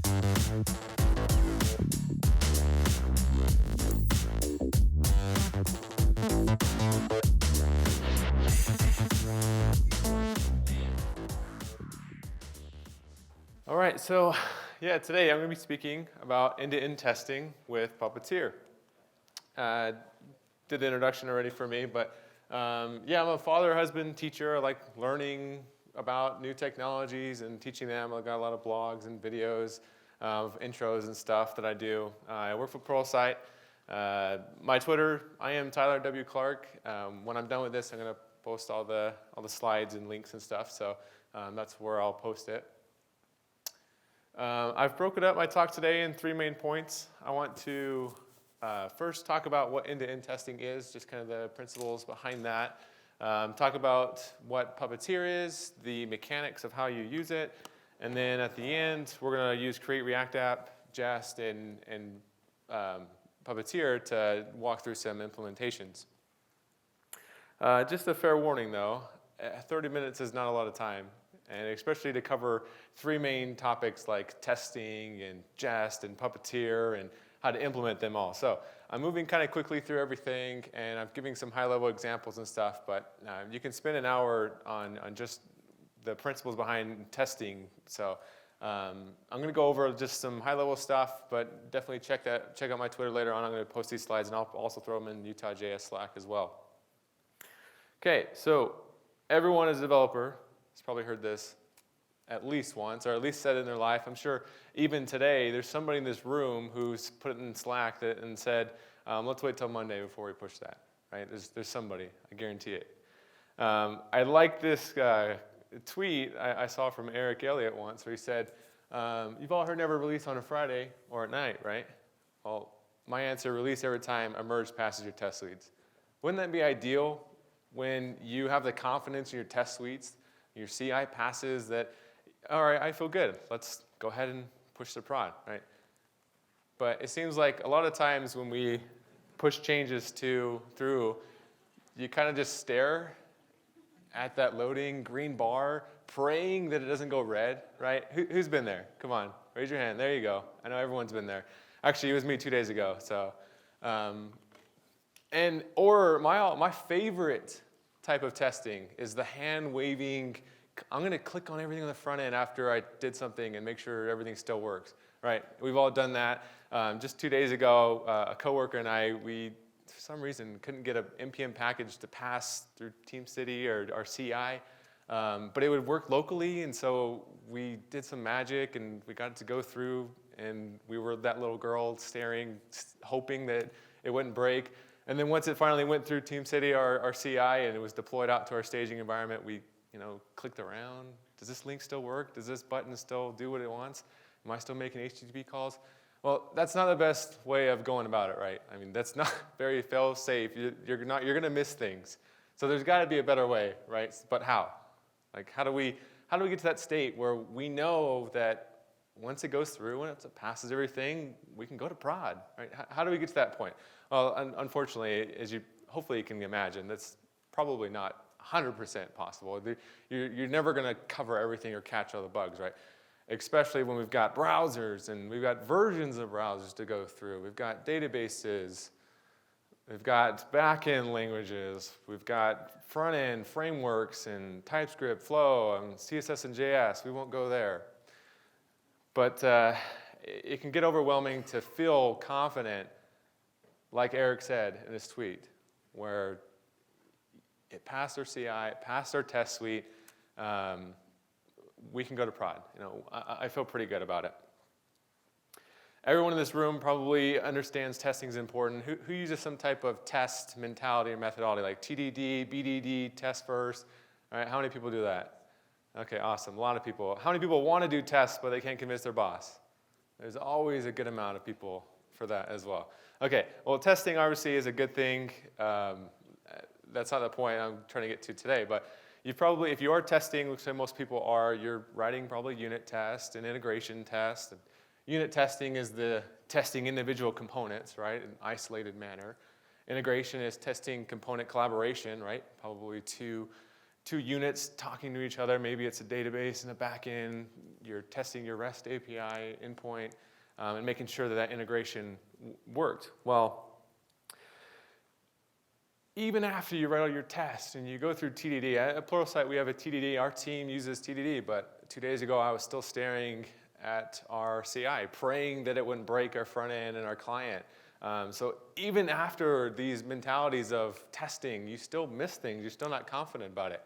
All right, so yeah, today I'm going to be speaking about end-to-end testing with Puppeteer. Did the introduction already for me, but yeah, I'm a father, husband, teacher. I like learning about new technologies and teaching them. I've got a lot of blogs and videos of intros and stuff that I do. I work for Pluralsight. My Twitter, I am Tyler W. Clark. When I'm done with this, I'm going to post all the slides and links and stuff, so that's where I'll post it. I've broken up my talk today in 3 main points. I want to first talk about what end-to-end testing is, just kind of the principles behind that. Talk about what Puppeteer is, the mechanics of how you use it, and then at the end, we're going to use Create React App, Jest, and Puppeteer to walk through some implementations. Just a fair warning though, 30 minutes is not a lot of time. And especially to cover 3 main topics like testing and Jest and Puppeteer and how to implement them all. So I'm moving kind of quickly through everything, and I'm giving some high-level examples and stuff, but you can spend an hour on just the principles behind testing. So I'm going to go over just some high-level stuff, but definitely check out my Twitter later on. I'm going to post these slides, and I'll also throw them in UtahJS Slack as well. Okay, so everyone is a developer. Probably heard this at least once, or at least said it in their life. I'm sure even today there's somebody in this room who's put it in Slack and said, let's wait till Monday before we push that. Right? There's somebody, I guarantee it. I like this tweet I saw from Eric Elliott once where he said, you've all heard never release on a Friday or at night, right? Well, my answer, release every time a merge passes your test suites. Wouldn't that be ideal when you have the confidence in your test suites, your CI passes that, all right, I feel good. Let's go ahead and push the prod, right? But it seems like a lot of times when we push changes through, you kind of just stare at that loading green bar, praying that it doesn't go red, right? Who's been there? Come on, raise your hand. There you go. I know everyone's been there. Actually, it was me 2 days ago. So, or my favorite type of testing is the hand waving. I'm going to click on everything on the front end after I did something and make sure everything still works. Right? We've all done that. Just 2 days ago, a coworker and I, we for some reason couldn't get an NPM package to pass through TeamCity or our CI, but it would work locally, and so we did some magic and we got it to go through, and we were that little girl staring, hoping that it wouldn't break. And then once it finally went through TeamCity, our CI, and it was deployed out to our staging environment, we clicked around. Does this link still work? Does this button still do what it wants? Am I still making HTTP calls? Well, that's not the best way of going about it, right? I mean, that's not very fail-safe. You're going to miss things. So there's got to be a better way, right? But how? Like, how do we get to that state where we know that once it goes through and it passes everything, we can go to prod, right? How do we get to that point? Well, unfortunately, as you hopefully can imagine, that's probably not 100% possible. You're never going to cover everything or catch all the bugs, right? Especially when we've got browsers and we've got versions of browsers to go through. We've got databases. We've got back-end languages. We've got front-end frameworks and TypeScript, Flow, and CSS and JS. We won't go there. But it can get overwhelming to feel confident, like Eric said in his tweet, where it passed our CI, it passed our test suite, we can go to prod. I feel pretty good about it. Everyone in this room probably understands testing is important. Who uses some type of test mentality or methodology, like TDD, BDD, test first? All right, how many people do that? Okay, awesome, a lot of people. How many people want to do tests, but they can't convince their boss? There's always a good amount of people for that as well. Okay, well, testing obviously is a good thing. That's not the point I'm trying to get to today, but you probably, if you are testing, which most people are, you're writing probably unit test and integration test. And unit testing is the testing individual components, right, in an isolated manner. Integration is testing component collaboration, right, probably two two units talking to each other. Maybe it's a database and a backend. You're testing your REST API endpoint and making sure that that integration worked. Well, even after you write all your tests and you go through TDD, at Pluralsight we have a TDD, our team uses TDD, but 2 days ago I was still staring at our CI, praying that it wouldn't break our front end and our client. So even after these mentalities of testing, you still miss things, you're still not confident about it.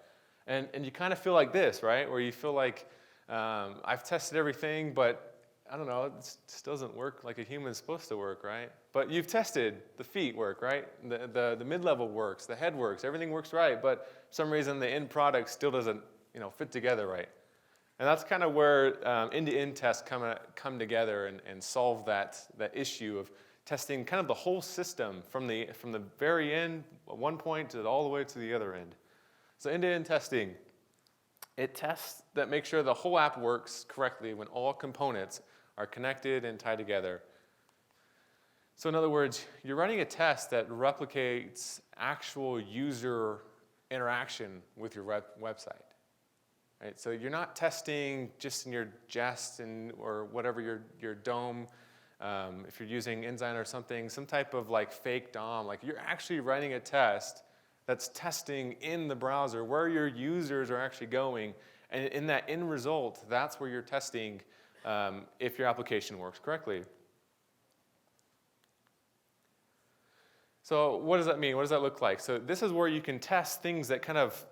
And you kind of feel like this, right? Where you feel like, I've tested everything, but I don't know, it still doesn't work like a human's supposed to work, right? But you've tested, the feet work, right? The mid-level works, the head works, everything works right, but for some reason the end product still doesn't, fit together right. And that's kind of where end-to-end tests come together and solve that issue of testing kind of the whole system from the very end, at one point, to all the way to the other end. So end-to-end testing, it tests that make sure the whole app works correctly when all components are connected and tied together. So in other words, you're running a test that replicates actual user interaction with your website. Right? So you're not testing just in your Jest or whatever your DOM. If you're using Ensign or something, some type of like fake DOM, like you're actually writing a test that's testing in the browser where your users are actually going. And in that end result, that's where you're testing if your application works correctly. So what does that mean? What does that look like? So this is where you can test things that kind of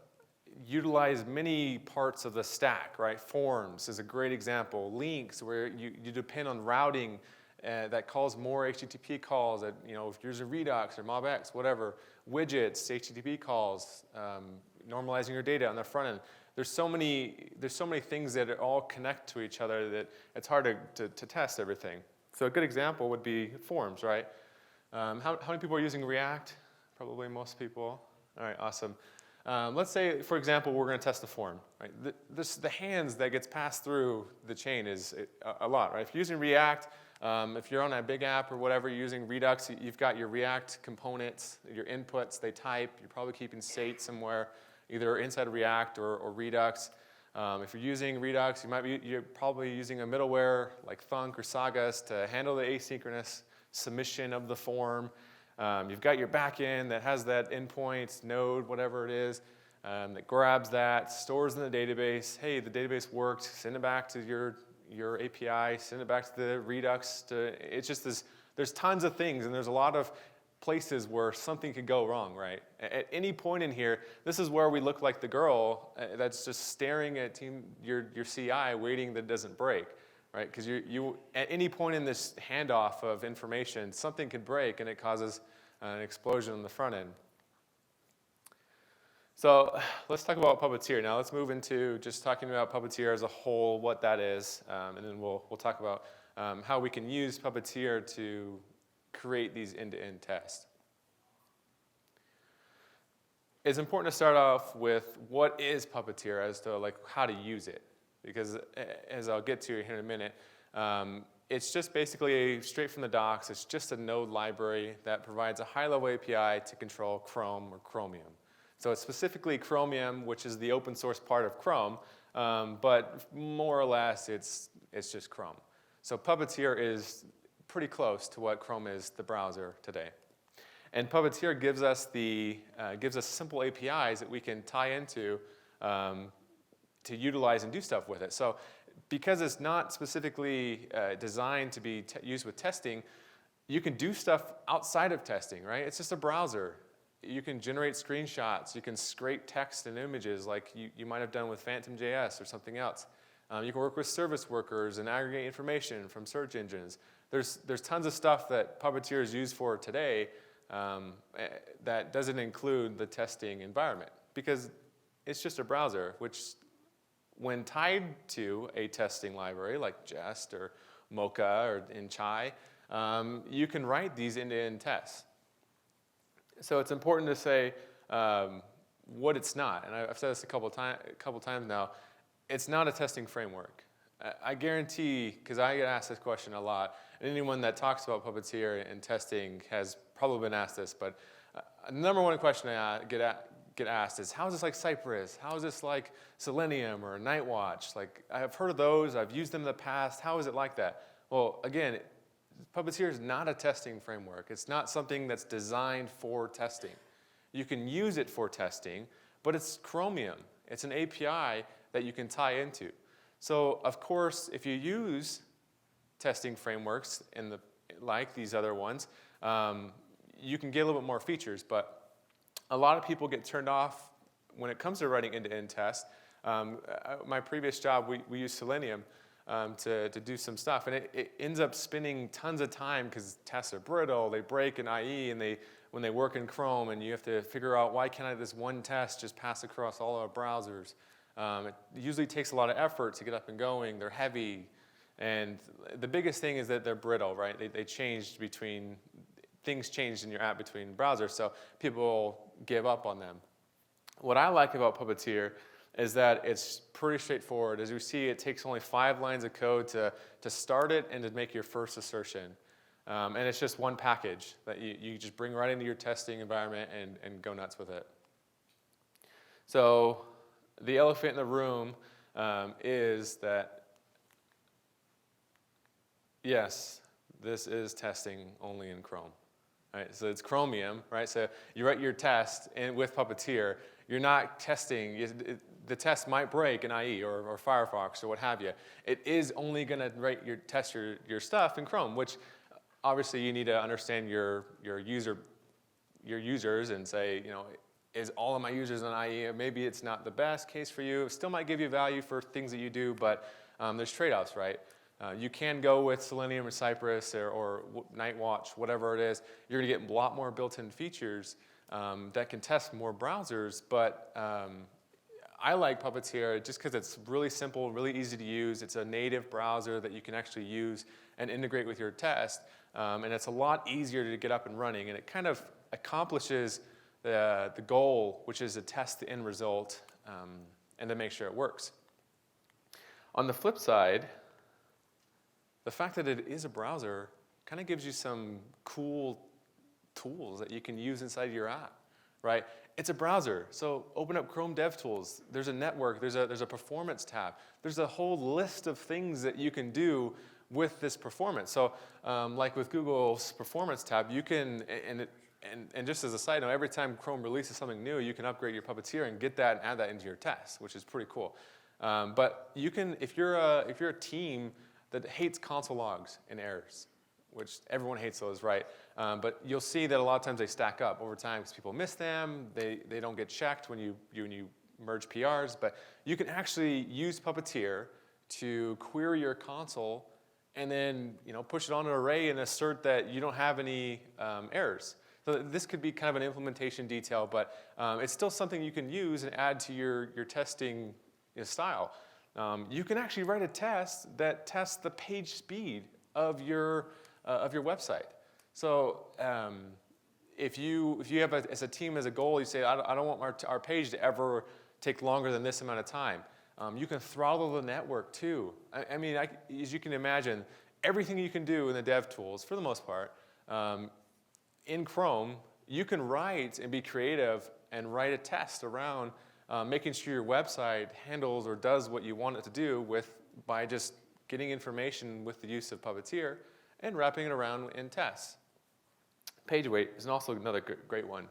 utilize many parts of the stack, right? Forms is a great example. Links, where you depend on routing that calls more HTTP calls, if you're using Redux or MobX, whatever. Widgets, HTTP calls, normalizing your data on the front end. There's so many things that all connect to each other that it's hard to test everything. So a good example would be forms, right? How many people are using React? Probably most people. All right, awesome. Let's say, for example, we're going to test a form. Right? The hands that gets passed through the chain is a lot, right? If you're using React, if you're on a big app or whatever, you're using Redux, you've got your React components, your inputs, they type. You're probably keeping state somewhere, either inside of React or Redux. If you're using Redux, you're probably using a middleware like Thunk or Sagas to handle the asynchronous submission of the form. You've got your backend that has that endpoint, node, whatever it is, that grabs that, stores in the database. Hey, the database worked. Send it back to your API. Send it back to the Redux. It's just this. There's tons of things, and there's a lot of places where something could go wrong, right? At any point in here, this is where we look like the girl that's just staring at your CI, waiting that it doesn't break. Right, because you at any point in this handoff of information, something could break and it causes an explosion on the front end. So let's talk about Puppeteer. Now let's move into just talking about Puppeteer as a whole, what that is, and then we'll talk about how we can use Puppeteer to create these end-to-end tests. It's important to start off with what is Puppeteer as to like how to use it. Because as I'll get to here in a minute, it's just basically straight from the docs. It's just a node library that provides a high-level API to control Chrome or Chromium. So it's specifically Chromium, which is the open source part of Chrome, but more or less it's just Chrome. So Puppeteer is pretty close to what Chrome is, the browser today. And Puppeteer gives us simple APIs that we can tie into to utilize and do stuff with it. So because it's not specifically designed to be used with testing, you can do stuff outside of testing, right? It's just a browser. You can generate screenshots. You can scrape text and images like you might have done with PhantomJS or something else. You can work with service workers and aggregate information from search engines. There's tons of stuff that Puppeteer is used for today that doesn't include the testing environment because it's just a browser, which when tied to a testing library like Jest or Mocha or in Chai, you can write these end-to-end tests. So it's important to say what it's not. And I've said this a couple times now. It's not a testing framework. I guarantee, because I get asked this question a lot, and anyone that talks about Puppeteer and testing has probably been asked this, but the number one question I get asked is, how is this like Cypress? How is this like Selenium or Nightwatch? Like, I've heard of those. I've used them in the past. How is it like that? Well, again, Puppeteer is not a testing framework. It's not something that's designed for testing. You can use it for testing, but it's Chromium. It's an API that you can tie into. So, of course, if you use testing frameworks like these other ones, you can get a little bit more features, but a lot of people get turned off when it comes to writing end-to-end tests. My previous job, we used Selenium to do some stuff, and it ends up spending tons of time because tests are brittle, they break in IE, and when they work in Chrome, and you have to figure out why can't this one test just pass across all our browsers. It usually takes a lot of effort to get up and going. They're heavy, and the biggest thing is that they're brittle, right? Things changed in your app between browsers, so people give up on them. What I like about Puppeteer is that it's pretty straightforward. As you see, it takes only 5 lines of code to start it and to make your first assertion. And it's just one package that you just bring right into your testing environment and go nuts with it. So the elephant in the room is that, yes, this is testing only in Chrome. Right? So it's Chromium, right? So you write your test with Puppeteer. You're not testing. The test might break in IE or Firefox or what have you. It is only going to test your stuff in Chrome, which obviously you need to understand your users and say, is all of my users on IE? Maybe it's not the best case for you. It still might give you value for things that you do, but there's trade-offs, right? You can go with Selenium or Cypress or Nightwatch, whatever it is. You're going to get a lot more built-in features that can test more browsers, but I like Puppeteer just because it's really simple, really easy to use. It's a native browser that you can actually use and integrate with your test, and it's a lot easier to get up and running, and it kind of accomplishes the goal, which is to test the end result and to make sure it works. On the flip side, the fact that it is a browser kind of gives you some cool tools that you can use inside your app, right? It's a browser, so open up Chrome DevTools. There's a network, there's a performance tab. There's a whole list of things that you can do with this performance. So like with Google's performance tab, you can, and just as a side note, every time Chrome releases something new, you can upgrade your Puppeteer and get that and add that into your test, which is pretty cool. But you can, if you're a team that hates console logs and errors, which everyone hates those, right? But you'll see that a lot of times they stack up over time because people miss them. They don't get checked when you merge PRs. But you can actually use Puppeteer to query your console and then push it on an array and assert that you don't have any errors. So this could be kind of an implementation detail, but it's still something you can use and add to your testing style. You can actually write a test that tests the page speed of your website. So if you have as a team as a goal, you say, I don't want our page to ever take longer than this amount of time. You can throttle the network too. I mean, as you can imagine, everything you can do in the dev tools, for the most part, in Chrome, you can write and be creative and write a test around making sure your website handles or does what you want it to do by just getting information with the use of Puppeteer and wrapping it around in tests. PageWait is also another great one.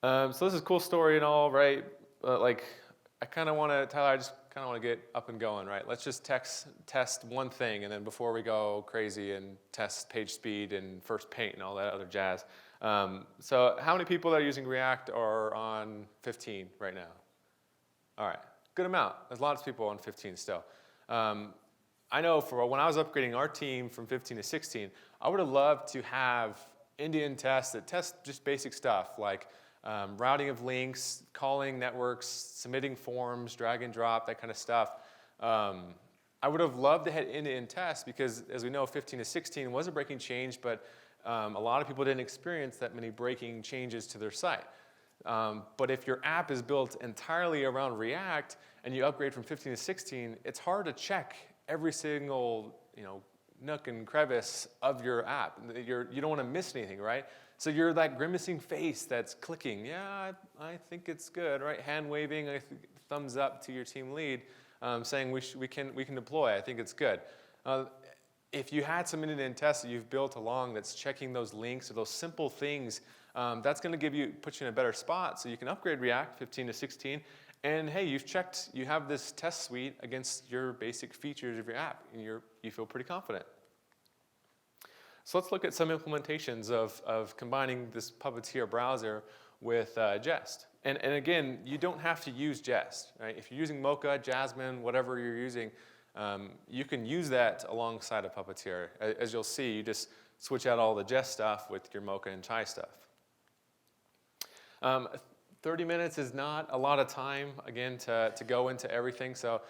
So this is a cool story and all, right? I kind of want to, Tyler, I just kind of want to get up and going, right? Let's just test one thing, and then before we go crazy and test page speed and first paint and all that other jazz. So how many people that are using React are on 15 right now? All right, good amount. There's lots of people on 15 still. I know for when I was upgrading our team from 15 to 16, I would have loved to have end-to-end tests that test just basic stuff like routing of links, calling networks, submitting forms, drag and drop, that kind of stuff. I would have loved to have end-to-end tests because, as we know, 15 to 16 was a breaking change, but a lot of people didn't experience that many breaking changes to their site. But if your app is built entirely around React and you upgrade from 15 to 16, it's hard to check every single nook and crevice of your app. You don't want to miss anything, right? So you're that grimacing face that's clicking. Yeah, I think it's good, right? Hand waving, thumbs up to your team lead, saying we can deploy. I think it's good. If you had some end-to-end tests that you've built along that's checking those links or those simple things, that's going to put you in a better spot so you can upgrade React 15 to 16. And hey, you have this test suite against your basic features of your app, and you feel pretty confident. So let's look at some implementations of combining this Puppeteer browser with Jest. And again, you don't have to use Jest, right? If you're using Mocha, Jasmine, whatever you're using, you can use that alongside of Puppeteer. As you'll see, you just switch out all the Jest stuff with your Mocha and Chai stuff. 30 minutes is not a lot of time, again, to go into everything. So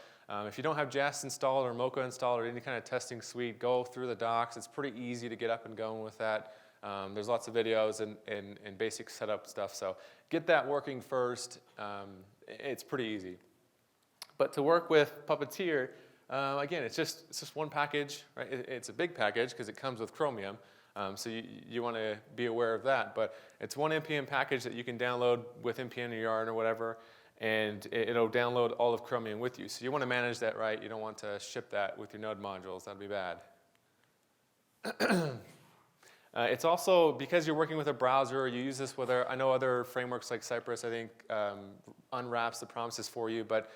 if you don't have Jest installed or Mocha installed or any kind of testing suite, go through the docs. It's pretty easy to get up and going with that. There's lots of videos and basic setup stuff. So get that working first. It's pretty easy. But to work with Puppeteer, again, it's just one package, right? It's a big package because it comes with Chromium. So you want to be aware of that. But it's one NPM package that you can download with NPM or Yarn or whatever, and it'll download all of Chromium with you. So you want to manage that right. You don't want to ship that with your node modules. That'd be bad. It's also, because you're working with a browser, you use this with I know other frameworks like Cypress, I think, unwraps the promises for you. But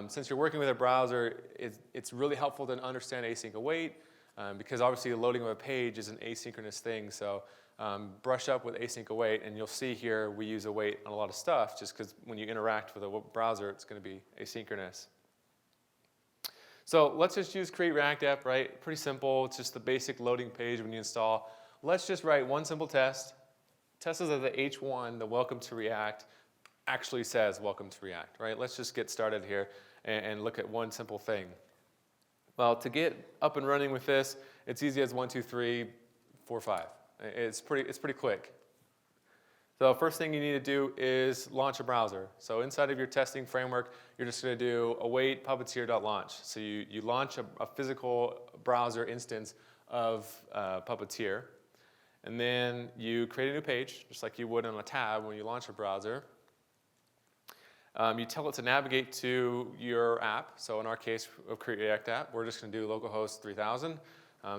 since you're working with a browser, it's really helpful to understand AsyncWait. Because obviously the loading of a page is an asynchronous thing, so brush up with AsyncWait, and you'll see here we use await on a lot of stuff just because when you interact with a browser, it's going to be asynchronous. So let's just use create React app, right? Pretty simple. It's just the basic loading page when you install. Let's just write one simple test. Test is that the H1, the welcome to React, actually says welcome to React, right? Let's just get started here and look at one simple thing. Well, to get up and running with this, it's easy as 1, 2, 3, 4, 5. It's pretty quick. So first thing you need to do is launch a browser. So inside of your testing framework, you're just going to do await puppeteer.launch. So you launch a physical browser instance of Puppeteer. And then you create a new page, just like you would on a tab when you launch a browser. You tell it to navigate to your app. So in our case of Create React App, we're just going to do localhost 3000.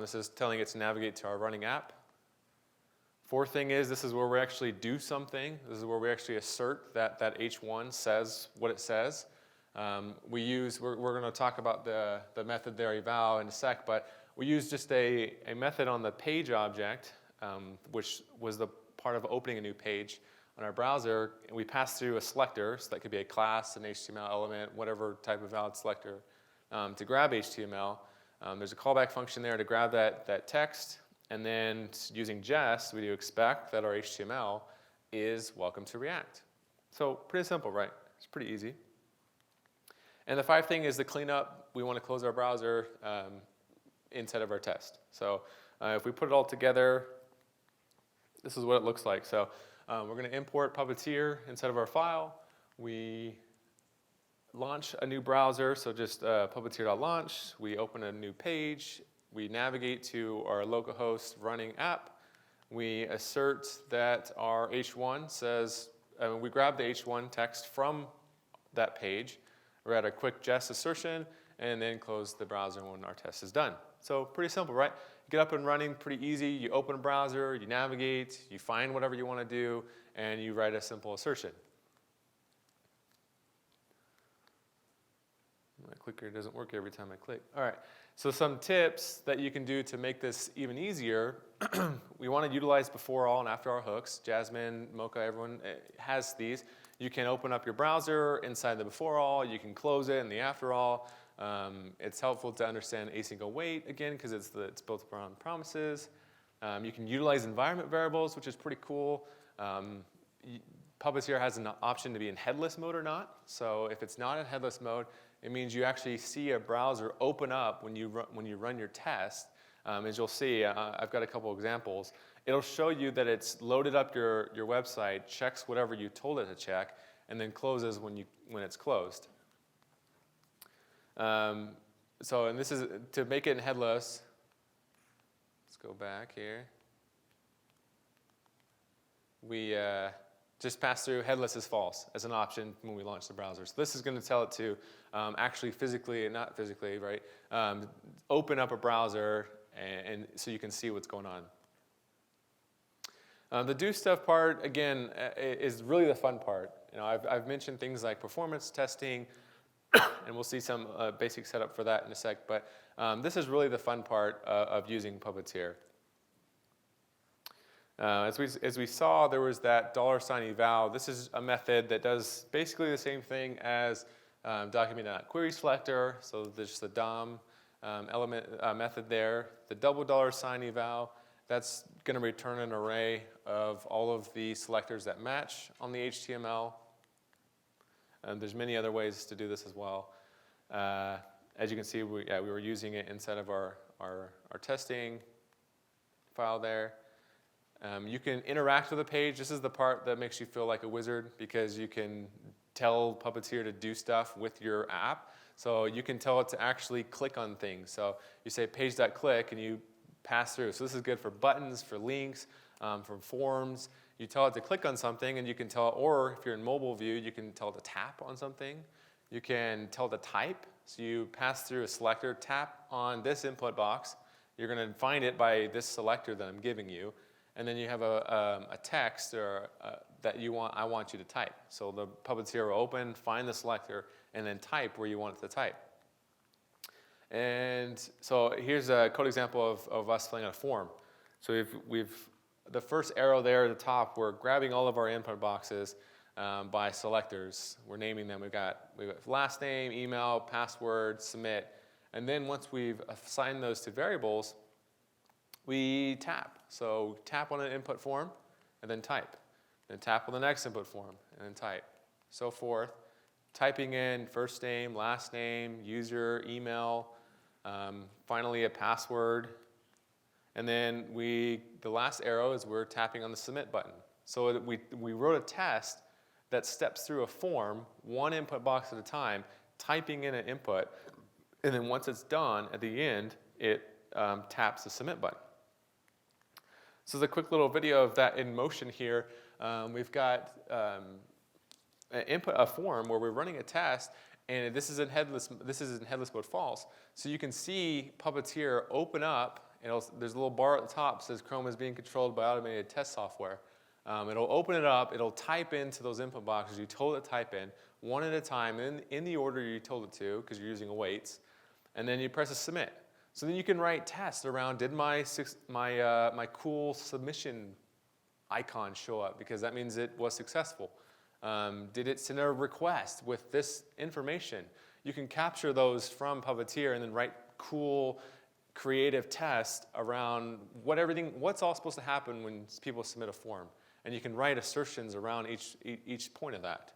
This is telling it to navigate to our running app. Fourth thing is this is where we actually do something. This is where we actually assert that H1 says what it says. We're going to talk about the method there, eval, in a sec, but we use just a method on the page object, which was the part of opening a new page on our browser, and we pass through a selector, so that could be a class, an HTML element, whatever type of valid selector, to grab HTML. There's a callback function there to grab that text, and then using Jest, we do expect that our HTML is welcome to React. So pretty simple, right? It's pretty easy. And the 5th thing is the cleanup. We want to close our browser inside of our test. So if we put it all together, this is what it looks like. So we're going to import Puppeteer inside of our file. We launch a new browser, so just puppeteer.launch. We open a new page. We navigate to our localhost running app. We assert that our H1 says, we grab the H1 text from that page. We're at a quick Jest assertion, and then close the browser when our test is done. So pretty simple, right? Get up and running, pretty easy. You open a browser, you navigate, you find whatever you want to do, and you write a simple assertion. My clicker doesn't work every time I click. All right, so some tips that you can do to make this even easier. We want to utilize before all and after all hooks. Jasmine, Mocha, everyone has these. You can open up your browser inside the before all. You can close it in the after all. It's helpful to understand AsyncWait again because it's built around promises. You can utilize environment variables, which is pretty cool. Puppeteer has an option to be in headless mode or not. So if it's not in headless mode, it means you actually see a browser open up when you run your test. As you'll see, I've got a couple examples. It'll show you that it's loaded up your website, checks whatever you told it to check, and then closes when it's closed. And this is to make it in headless. Let's go back here. we just pass through headless is false as an option when we launch the browser. So this is going to tell it to actually physically, not physically, right, open up a browser and so you can see what's going on. The do stuff part, again, is really the fun part. You know, I've mentioned things like performance testing, and we'll see some basic setup for that in a sec, but this is really the fun part of using Puppeteer. As we saw, there was that $eval. This is a method that does basically the same thing as document.querySelector, so there's the DOM element method there. The double $eval, that's going to return an array of all of the selectors that match on the HTML. There's many other ways to do this as well. As you can see, we were using it inside of our testing file there. You can interact with the page. This is the part that makes you feel like a wizard because you can tell Puppeteer to do stuff with your app. So you can tell it to actually click on things. So you say page.click and you pass through. So this is good for buttons, for links, for forms. You tell it to click on something and you can tell it, or if you're in mobile view, you can tell it to tap on something. You can tell it to type. So you pass through a selector, tap on this input box. You're going to find it by this selector that I'm giving you. And then you have a text or that I want you to type. So the Puppeteer will open, find the selector, and then type where you want it to type. And so here's a code example of us filling out a form. So we've the first arrow there at the top, we're grabbing all of our input boxes by selectors. We're naming them. We've got last name, email, password, submit. And then once we've assigned those to variables, we tap. So tap on an input form and then type. Then tap on the next input form and then type. So forth. Typing in first name, last name, user, email, finally a password. And then the last arrow is we're tapping on the submit button. So we wrote a test that steps through a form, one input box at a time, typing in an input. And then once it's done, at the end, it taps the submit button. So there's a quick little video of that in motion here. We've got a form where we're running a test, and this is in headless mode false. So you can see Puppeteer open up. There's a little bar at the top that says Chrome is being controlled by automated test software. It'll open it up. It'll type into those input boxes you told it to type in, one at a time, in the order you told it to, because you're using awaits. And then you press a submit. So then you can write tests around, did my cool submission icon show up? Because that means it was successful. Did it send a request with this information? You can capture those from Puppeteer and then write cool, creative tests around what's all supposed to happen when people submit a form. And you can write assertions around each point of that.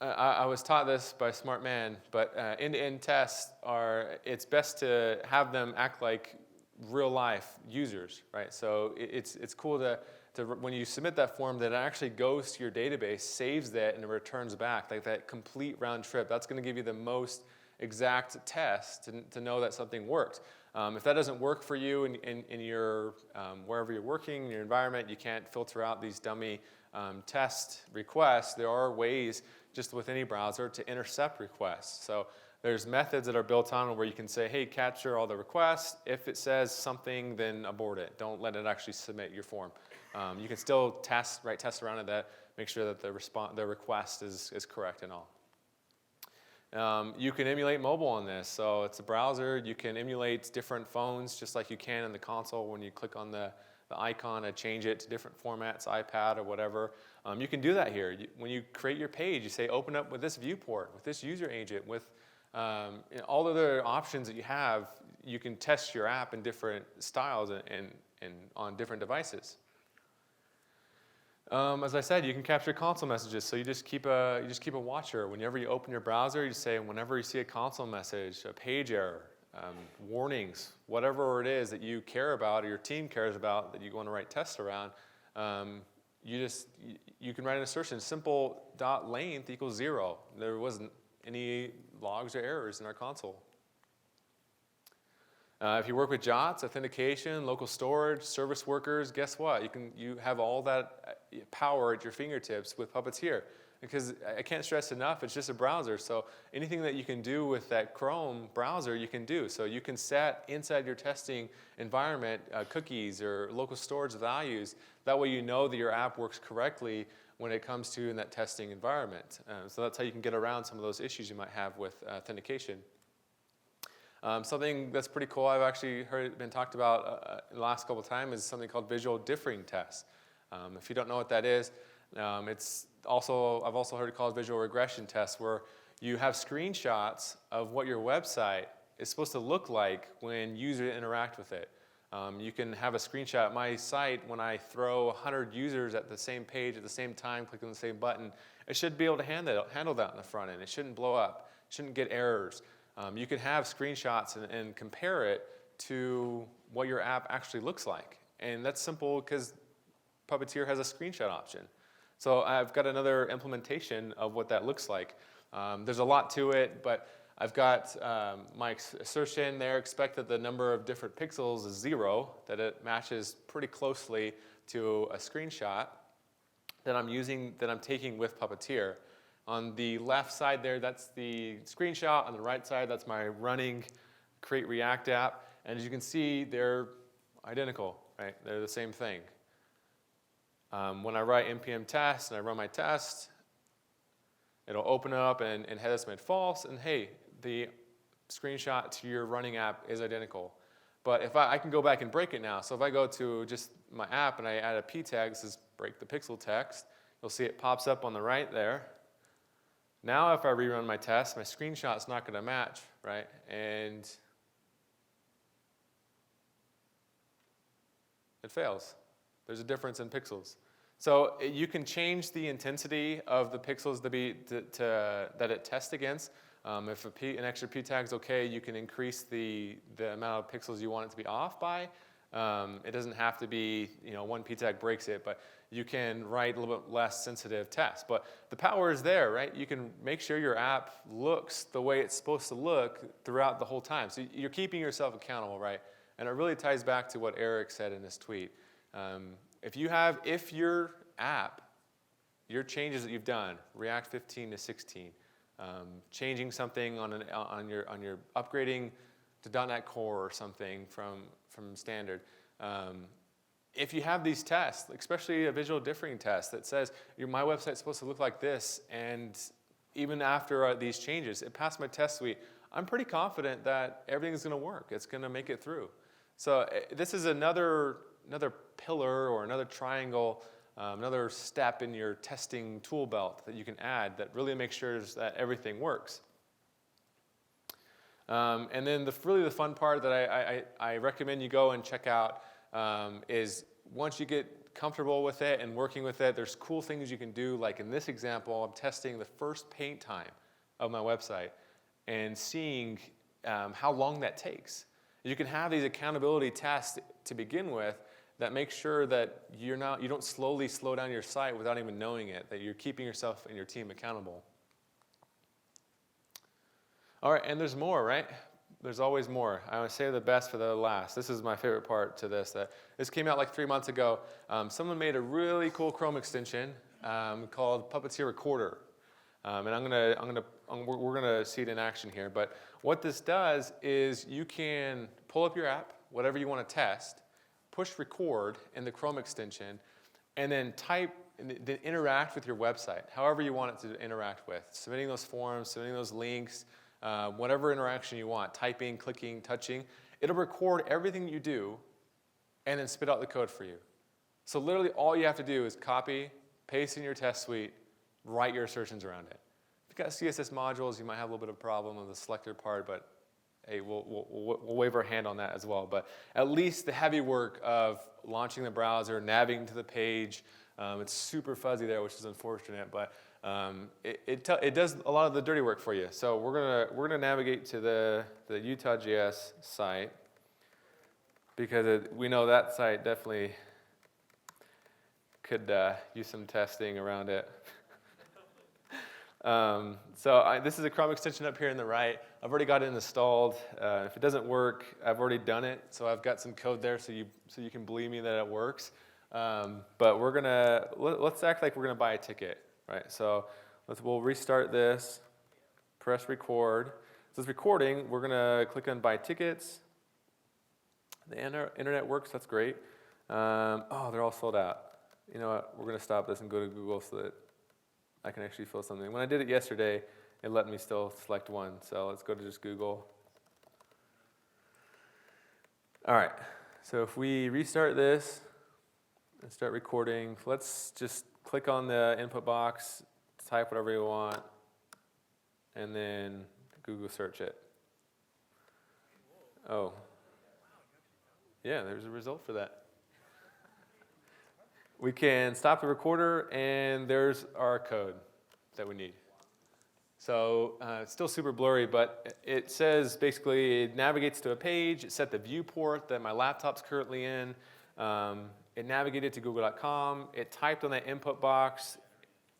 I was taught this by a smart man, but end-to-end tests it's best to have them act like real-life users, right? So it's cool to when you submit that form that it actually goes to your database, saves that, and it returns back, like that complete round trip. That's going to give you the most exact test to know that something worked. If that doesn't work for you in your wherever you're working, in your environment, you can't filter out these dummy test requests. There are ways, just with any browser, to intercept requests. So there's methods that are built on where you can say, hey, capture all the requests. If it says something, then abort it. Don't let it actually submit your form. You can still write tests around it that make sure that the request is correct and all. You can emulate mobile on this. So it's a browser. You can emulate different phones just like you can in the console when you click on the icon and change it to different formats, iPad or whatever. You can do that here. When you create your page, you say open up with this viewport, with this user agent, with all the other options that you have. You can test your app in different styles and on different devices. As I said, you can capture console messages, so you just keep a watcher. Whenever you open your browser, you say whenever you see a console message, a page error, warnings, whatever it is that you care about or your team cares about that you want to write tests around, you can write an assertion, simple .length equals 0. There wasn't any logs or errors in our console. If you work with JOTS, authentication, local storage, service workers, guess what? You have all that power at your fingertips with Puppeteer. Because I can't stress enough, it's just a browser. So anything that you can do with that Chrome browser, you can do. So you can set inside your testing environment cookies or local storage values. That way you know that your app works correctly when it comes to in that testing environment. So that's how you can get around some of those issues you might have with authentication. Something that's pretty cool, I've actually heard it been talked about the last couple of times, is something called visual differing tests. If you don't know what that is, I've also heard it called visual regression tests, where you have screenshots of what your website is supposed to look like when users interact with it. You can have a screenshot of my site when I throw 100 users at the same page at the same time, click on the same button. It should be able to handle that in the front end. It shouldn't blow up. It shouldn't get errors. You can have screenshots and compare it to what your app actually looks like. And that's simple because Puppeteer has a screenshot option. So I've got another implementation of what that looks like. There's a lot to it, but I've got my assertion there, expect that the number of different pixels is 0, that it matches pretty closely to a screenshot that I'm taking with Puppeteer. On the left side there, that's the screenshot. On the right side, that's my running Create React app. And as you can see, they're identical, right? They're the same thing. When I write npm test and I run my test, it'll open up and Headless made false, and hey, the screenshot to your running app is identical. But if I can go back and break it now. So if I go to just my app and I add a p tag, this is break the pixel text, you'll see it pops up on the right there. Now if I rerun my test, my screenshot's not going to match, right? And it fails. There's a difference in pixels. So you can change the intensity of the pixels that it tests against. If an extra p tag is okay, you can increase the amount of pixels you want it to be off by. It doesn't have to be, one p tag breaks it, but you can write a little bit less sensitive tests. But the power is there, right? You can make sure your app looks the way it's supposed to look throughout the whole time. So you're keeping yourself accountable, right? And it really ties back to what Eric said in his tweet. If your app, your changes that you've done, React 15 to 16, changing something on your upgrading to .NET Core or something from standard, if you have these tests, especially a visual differing test that says my website's supposed to look like this, and even after these changes, it passed my test suite, I'm pretty confident that everything's going to work. It's going to make it through. So this is another pillar or another triangle, another step in your testing tool belt that you can add that really makes sure that everything works. And then really the fun part that I recommend you go and check out is once you get comfortable with it and working with it, there's cool things you can do. Like in this example, I'm testing the first paint time of my website and seeing how long that takes. You can have these accountability tests to begin with that make sure that you don't slowly slow down your site without even knowing it, that you're keeping yourself and your team accountable. All right, and there's more, right? There's always more. I want to save the best for the last. This is my favorite part to this. This came out like 3 months ago. Someone made a really cool Chrome extension called Puppeteer Recorder. And we're gonna see it in action here. But what this does is you can pull up your app, whatever you want to test, push record in the Chrome extension, and then interact with your website, however you want it to interact with. Submitting those forms, submitting those links, whatever interaction you want, typing, clicking, touching. It'll record everything you do and then spit out the code for you. So literally all you have to do is copy, paste in your test suite, write your assertions around it. If you've got CSS modules, you might have a little bit of a problem with the selector part, but hey, we'll wave our hand on that as well. But at least the heavy work of launching the browser, navigating to the page, it's super fuzzy there, which is unfortunate, but it does a lot of the dirty work for you. So we're gonna navigate to the UtahJS site because we know that site definitely could use some testing around it. This is a Chrome extension up here in the right. I've already got it installed. If it doesn't work, I've already done it. So I've got some code there so you can believe me that it works. But let's act like we're gonna buy a ticket, right? So we'll restart this, press record. So it's recording, we're gonna click on buy tickets. The internet works, that's great. Oh, they're all sold out. You know what, we're gonna stop this and go to Google so that I can actually fill something. When I did it yesterday, it let me still select one. So let's go to just Google. All right, so if we restart this and start recording, let's just click on the input box, type whatever you want, and then Google search it. Oh, yeah, there's a result for that. We can stop the recorder, and there's our code that we need. So it's still super blurry, but it says basically it navigates to a page. It set the viewport that my laptop's currently in. It navigated to google.com. It typed on that input box.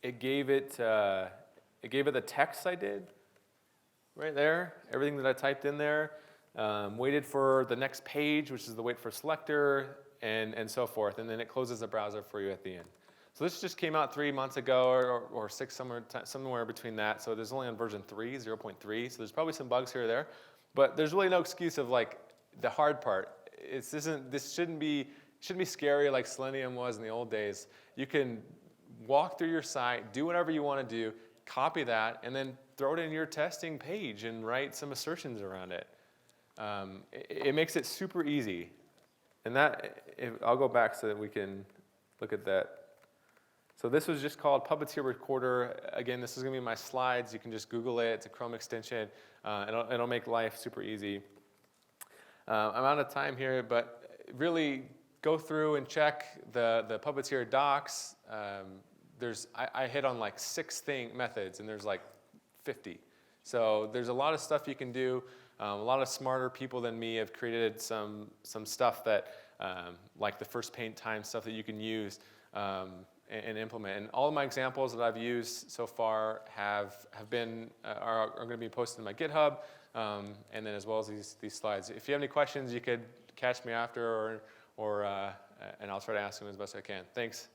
It gave it the text I did right there, everything that I typed in there. Waited for the next page, which is the wait for selector, and so forth, and then it closes the browser for you at the end. So this just came out 3 months ago or 6, somewhere between that. So there's only on version 3, 0.3. So there's probably some bugs here or there, but there's really no excuse of like the hard part. This shouldn't be scary like Selenium was in the old days. You can walk through your site, do whatever you want to do, copy that, and then throw it in your testing page and write some assertions around it. It makes it super easy. And I'll go back so that we can look at that. So this was just called Puppeteer Recorder. Again, this is going to be my slides. You can just Google it. It's a Chrome extension. It'll make life super easy. I'm out of time here, but really go through and check the Puppeteer docs. I hit on like 6 methods, and there's like 50. So there's a lot of stuff you can do. A lot of smarter people than me have created some stuff that, like the first paint time stuff that you can use and implement. And all of my examples that I've used so far are going to be posted in my GitHub, and then as well as these slides. If you have any questions, you could catch me after, and I'll try to answer them as best I can. Thanks.